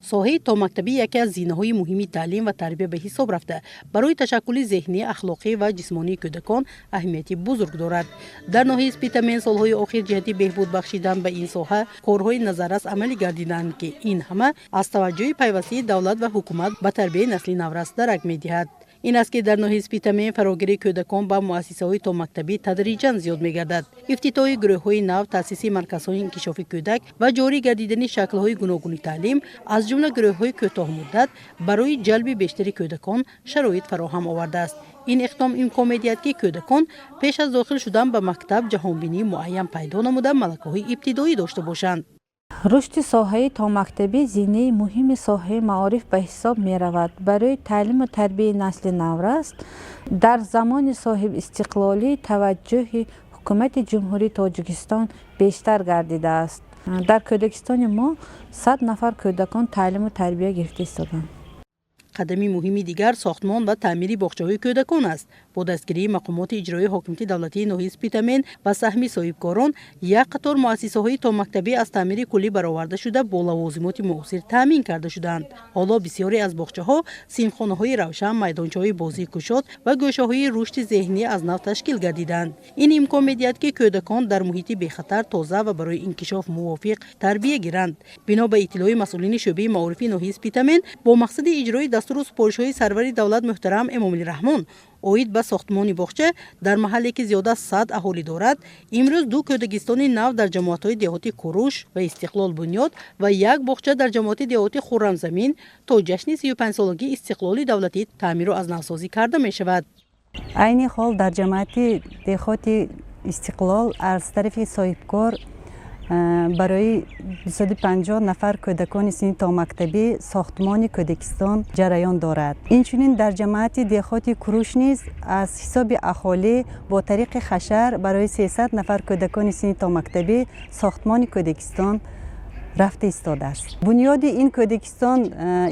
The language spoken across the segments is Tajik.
соҳаи томактабӣ яке аз зинаҳои муҳими таълим ва тарбия ба ҳисоб рафта барои ташаккули зеҳнӣ, ахлоқӣ ва ҷисмонии кӯдакон аҳамияти бузург дорад. Дар ноҳияи Спитамен солҳои охир ҷиҳати беҳбуд бахшидан ба ин соҳа корҳои назаррас амалӣ гардиданд, ки ин ҳама аз таваҷҷӯҳи пайвастии давлат ва ҳукумат ба тарбияи насли наврас дарак медиҳад. ин аст ки дар ноҳияи Спитамен фарогирии кӯдакон ба муассисаҳои томактабӣ тадриҷан зиёд мегардад. Ифтитоҳи гурӯҳҳои нав, таъсиси марказҳои инкишофи кӯдак ва ҷорӣ гардидани шаклҳои гуногуни таълим аз ҷумла гурӯҳҳои кӯтоҳмуддат барои ҷалби бештари кӯдакон шароит фароҳам овардааст. ин иқдом имкон медиҳад, ки кӯдакон пеш аз дохил шудан ба мактаб ҷаҳонбинии муайян пайдо намуда малакаҳои ибтидоӣ дошта бошанд. рушди соҳаи томактабӣ зинаи муҳими соҳаи маориф ба ҳисоб меравад. барои таълиму тарбияи насли наврас дар замони соҳибистиқлолӣ таваҷҷӯҳи ҳукумати ҷумҳурии Тоҷикистон бештар гардидааст. дар кӯдакистони мо 100 нафар кӯдакон таълиму тарбия гирифта истоданд. қадами муҳими дигар сохтмон ва таъмири боғчаҳои кӯдакон аст. бо дастгирии мақомоти иҷроии ҳокимияти давлатии ноҳияи Спитамен ва саҳми соҳибкорон як қатор муассисаҳои томактабӣ аз таъмири куллӣ бароварда шуда бо лавозимоти муосир таъмин карда шуданд. ҳоло бисёре аз боғчаҳо синфхонаҳои равшан, майдончаҳои бозии кушод ва гӯшаҳои рушди зеҳнӣ аз нав ташкил гардиданд. ин имкон медиҳад, ки кӯдакон дар муҳити бехатар, тоза ва барои инкишоф мувофиқ тарбия гиранд. бино ба иттилои масъулини шӯъбаи маорифи ноҳияи Спитамен бо мақсади иҷрои дастуру супоришҳои сарвари давлат муҳтарам Эмомалираҳмон оид ба сохтмони боғча дар маҳалле ки зиёда аз 100 аҳолӣ дорад, имрӯз 2 кӯдакистони нав дар ҷамоатҳои деҳоти Куруш ва Истиқлол бунёд ва як боғча дар ҷамоати деҳоти Хуррамзамин то ҷашни 35-солагии истиқлоли давлатӣ таъмиру аз навсозӣ карда мешавад. айни ҳол дар ҷамоати деҳоти Истиқлол аз тарафи соҳибкор барои 250 нафар кӯдакони синни томактабӣ сохтмони кӯдакистон ҷараён дорад. инчунин дар ҷамоати деҳоти Куруш низ аз ҳисоби аҳолӣ бо тариқи хашар барои 300 нафар кӯдакони синни томактабӣ сохтмони кӯдакистон рафта истодааст. бунёди ин кӯдакистон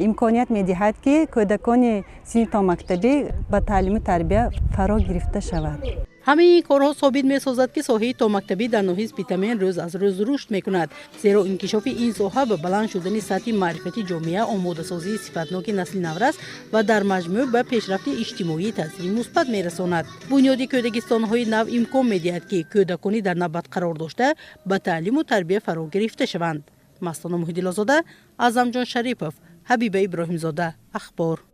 имконият медиҳад, ки кӯдакони синни томактабӣ ба таълиму тарбия фаро гирифта шавад. ҳамаи ин корҳо собит месозад, ки соҳаи томактабӣ дар ноҳияи Спитамен рӯз аз рӯз рушд мекунад, зеро инкишофи ин соҳа ба баланд шудани сатҳи маърифати ҷомеа, омодасозии сифатноки насли наврас ва дар маҷмӯъ ба пешрафти иҷтимоӣ таъсири мусбат мерасонад. бунёди кӯдакистонҳои нав имкон медиҳад, ки кӯдакони дар навбат қарор дошта ба таълиму тарбия фаро гирифта шаванд. Мастона Муҳиддилозода, Аъзамҷон Шарипов, Ҳабиба Иброҳимзода, Ахбор.